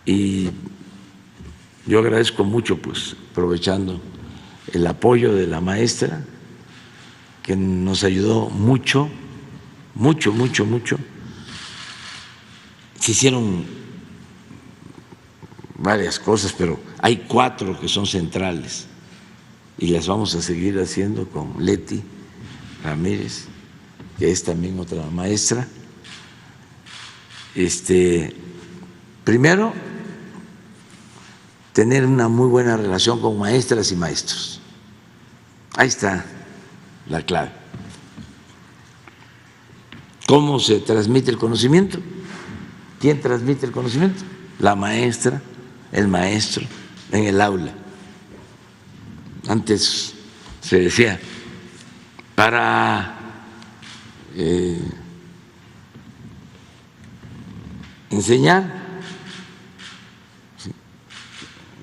y yo agradezco mucho, pues, aprovechando el apoyo de la maestra, que nos ayudó mucho, mucho, mucho, mucho. Se hicieron varias cosas, pero hay 4 que son centrales y las vamos a seguir haciendo con Leti Ramírez, que es también otra maestra. Primero, tener una muy buena relación con maestras y maestros. Ahí está la clave. ¿Cómo se transmite el conocimiento? ¿Quién transmite el conocimiento? La maestra, el maestro, en el aula. Antes se decía, para enseñar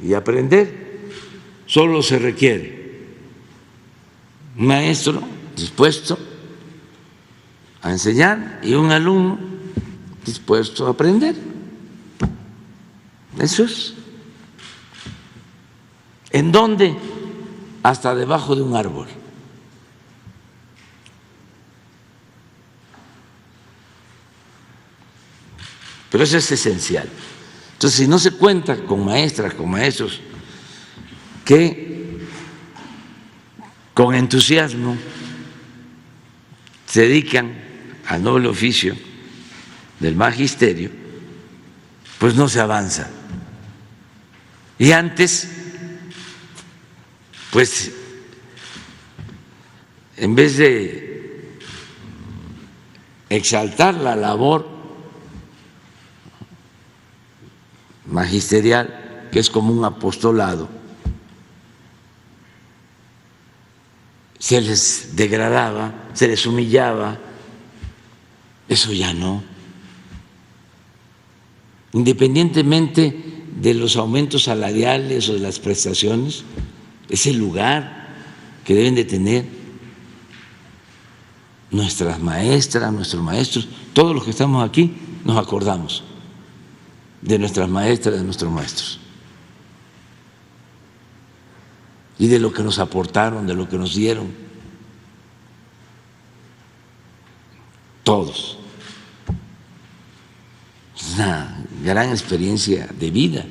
y aprender solo se requiere un maestro dispuesto a enseñar y un alumno dispuesto a aprender. Eso es. ¿En dónde? Hasta debajo de un árbol. Pero eso es esencial. Entonces, si no se cuenta con maestras, con maestros que con entusiasmo se dedican al noble oficio del magisterio, pues no se avanza. Y antes, pues, en vez de exaltar la labor magisterial, que es como un apostolado, se les degradaba, se les humillaba. Eso ya no. Independientemente de los aumentos salariales o de las prestaciones, es el lugar que deben de tener nuestras maestras, nuestros maestros. Todos los que estamos aquí nos acordamos de nuestras maestras, de nuestros maestros, y de lo que nos aportaron, de lo que nos dieron, todos. Es una gran experiencia de vida.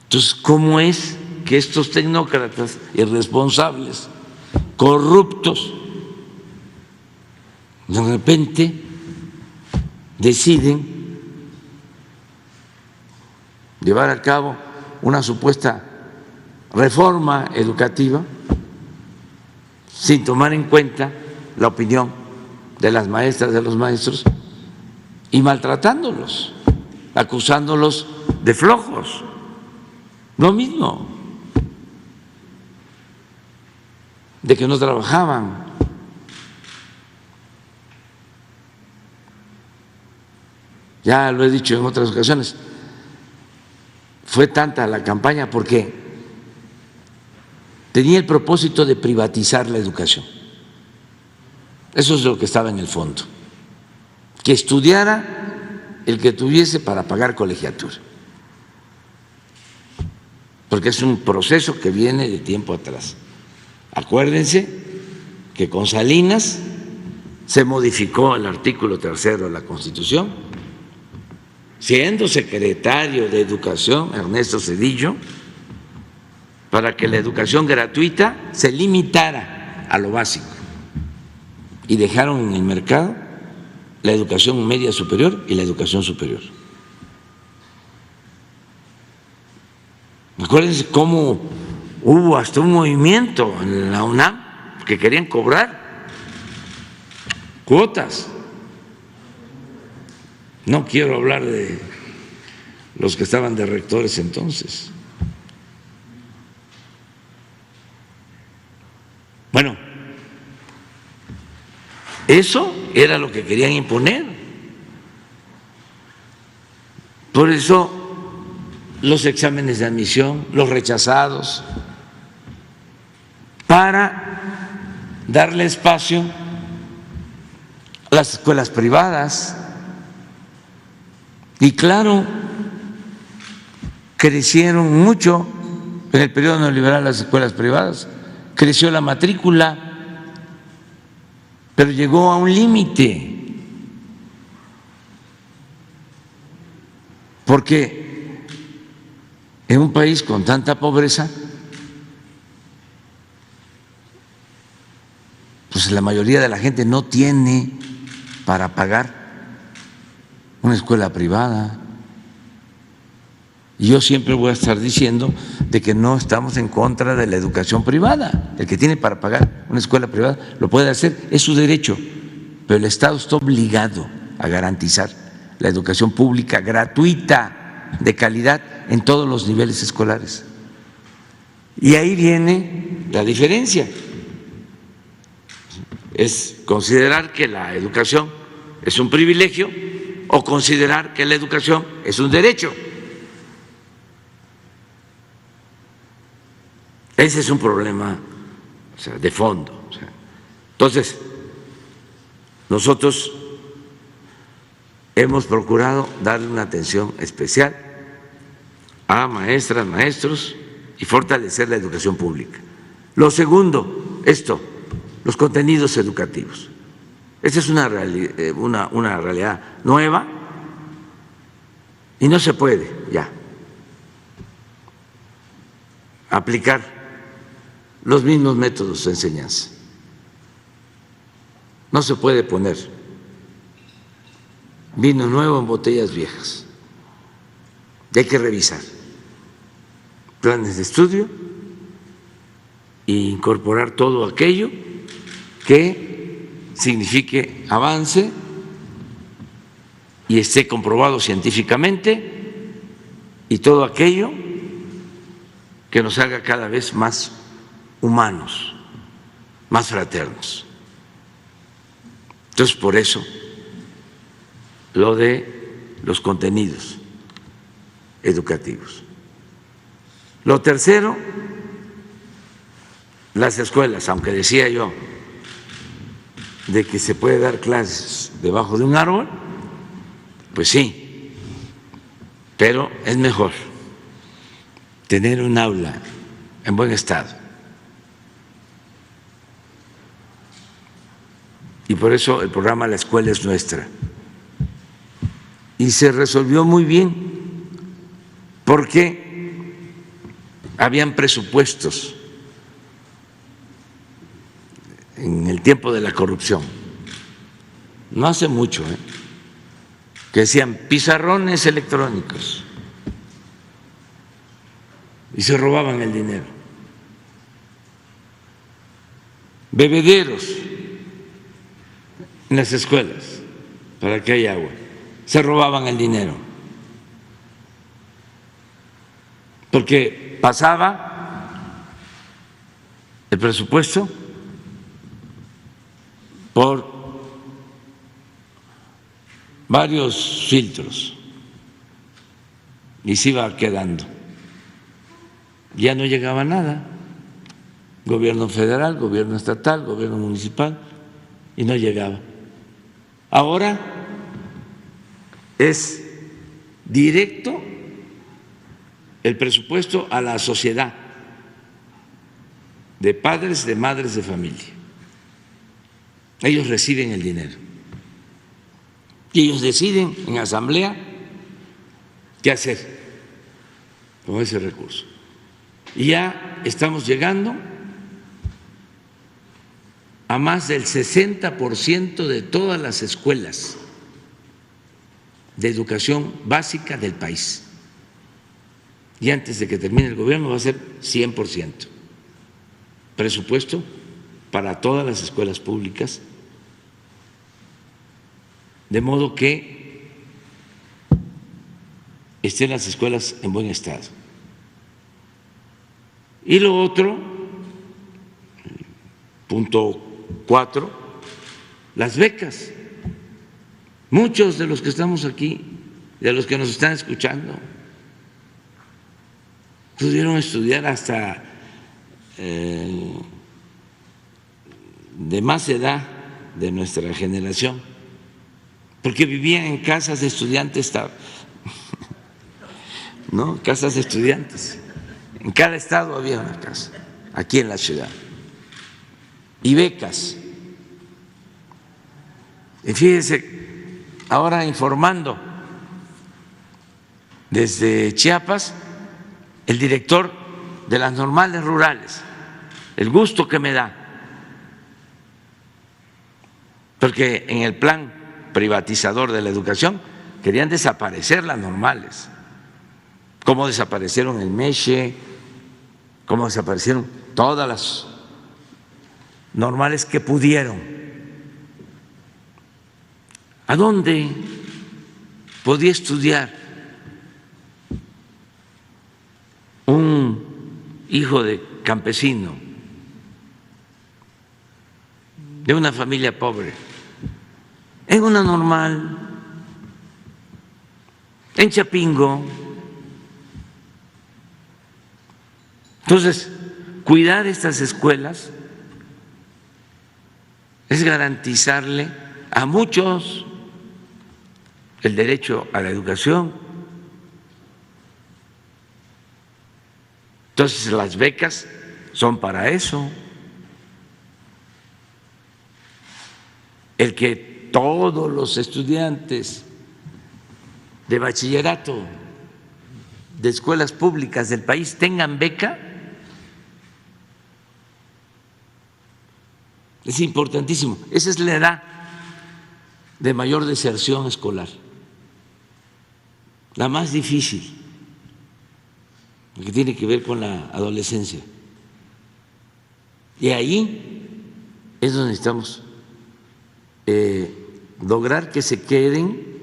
Entonces, ¿cómo es que estos tecnócratas irresponsables, corruptos, de repente deciden llevar a cabo una supuesta reforma educativa sin tomar en cuenta la opinión de las maestras, de los maestros, y maltratándolos, acusándolos de flojos? Lo mismo, de que no trabajaban. Ya lo he dicho en otras ocasiones, fue tanta la campaña porque tenía el propósito de privatizar la educación. Eso es lo que estaba en el fondo, que estudiara el que tuviese para pagar colegiatura, porque es un proceso que viene de tiempo atrás. Acuérdense que con Salinas se modificó el artículo 3 de la Constitución, siendo secretario de Educación Ernesto Zedillo, para que la educación gratuita se limitara a lo básico y dejaron en el mercado la educación media superior y la educación superior. Acuérdense cómo hubo hasta un movimiento en la UNAM que querían cobrar cuotas. No quiero hablar de los que estaban de rectores entonces. Bueno, eso era lo que querían imponer. Por eso los exámenes de admisión, los rechazados, para darle espacio a las escuelas privadas. Y claro, crecieron mucho en el periodo neoliberal las escuelas privadas, creció la matrícula, pero llegó a un límite, porque en un país con tanta pobreza, pues la mayoría de la gente no tiene para pagar una escuela privada. Y yo siempre voy a estar diciendo de que no estamos en contra de la educación privada. El que tiene para pagar una escuela privada lo puede hacer, es su derecho, pero el Estado está obligado a garantizar la educación pública gratuita, de calidad, en todos los niveles escolares. Y ahí viene la diferencia. Es considerar que la educación es un privilegio o considerar que la educación es un derecho. Ese es un problema, o sea, de fondo. Entonces, nosotros hemos procurado darle una atención especial a maestras, maestros y fortalecer la educación pública. Lo segundo, los contenidos educativos. Esta es una realidad nueva y no se puede ya aplicar los mismos métodos de enseñanza. No se puede poner vino nuevo en botellas viejas. Y hay que revisar planes de estudio e incorporar todo aquello que signifique avance y esté comprobado científicamente, y todo aquello que nos haga cada vez más humanos, más fraternos. Entonces, por eso, lo de los contenidos educativos. Lo tercero, las escuelas, aunque decía yo de que se puede dar clases debajo de un árbol, pues sí, pero es mejor tener un aula en buen estado. Y por eso el programa La Escuela es Nuestra. Y se resolvió muy bien, porque habían presupuestos en el tiempo de la corrupción, no hace mucho, que decían pizarrones electrónicos y se robaban el dinero, bebederos en las escuelas para que haya agua, se robaban el dinero, porque pasaba el presupuesto por varios filtros y se iba quedando. Ya no llegaba nada, gobierno federal, gobierno estatal, gobierno municipal, y no llegaba. Ahora es directo el presupuesto a la sociedad de padres, de madres de familia. Ellos reciben el dinero y ellos deciden en asamblea qué hacer con ese recurso. Y ya estamos llegando a más del 60% de todas las escuelas de educación básica del país. Y antes de que termine el gobierno va a ser 100%. Presupuesto para todas las escuelas públicas, de modo que estén las escuelas en buen estado. Y lo otro, punto 4, las becas. Muchos de los que estamos aquí, de los que nos están escuchando, pudieron estudiar hasta de más edad de nuestra generación, porque vivían en casas de estudiantes ¿no? Casas de estudiantes. En cada estado había una casa, aquí en la ciudad. Y becas. Y fíjense, ahora informando desde Chiapas, el director de las normales rurales, el gusto que me da, porque en el plan privatizador de la educación querían desaparecer las normales, como desaparecieron el MESHE, como desaparecieron todas las normales que pudieron. ¿A dónde podía estudiar un hijo de campesino, de una familia pobre? En una normal, en Chapingo. Entonces, cuidar estas escuelas es garantizarle a muchos el derecho a la educación. Entonces, las becas son para eso. El que todos los estudiantes de bachillerato de escuelas públicas del país tengan beca es importantísimo. Esa es la edad de mayor deserción escolar, la más difícil, que tiene que ver con la adolescencia. Y ahí es donde necesitamos lograr que se queden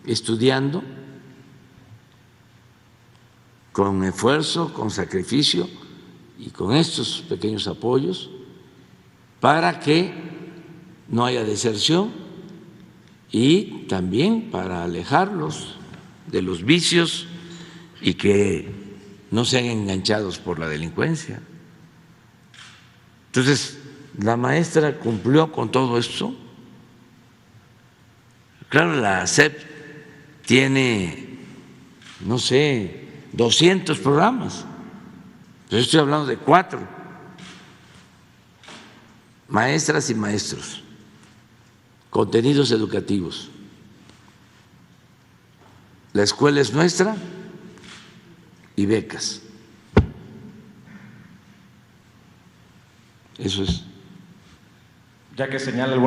estudiando con esfuerzo, con sacrificio y con estos pequeños apoyos para que no haya deserción y también para alejarlos de los vicios y que no sean enganchados por la delincuencia. Entonces, la maestra cumplió con todo esto. Claro, la SEP tiene, no sé, 200 programas, pero estoy hablando de 4 maestras y maestros, contenidos educativos. La escuela es nuestra y becas. Eso es. Ya que señala alguna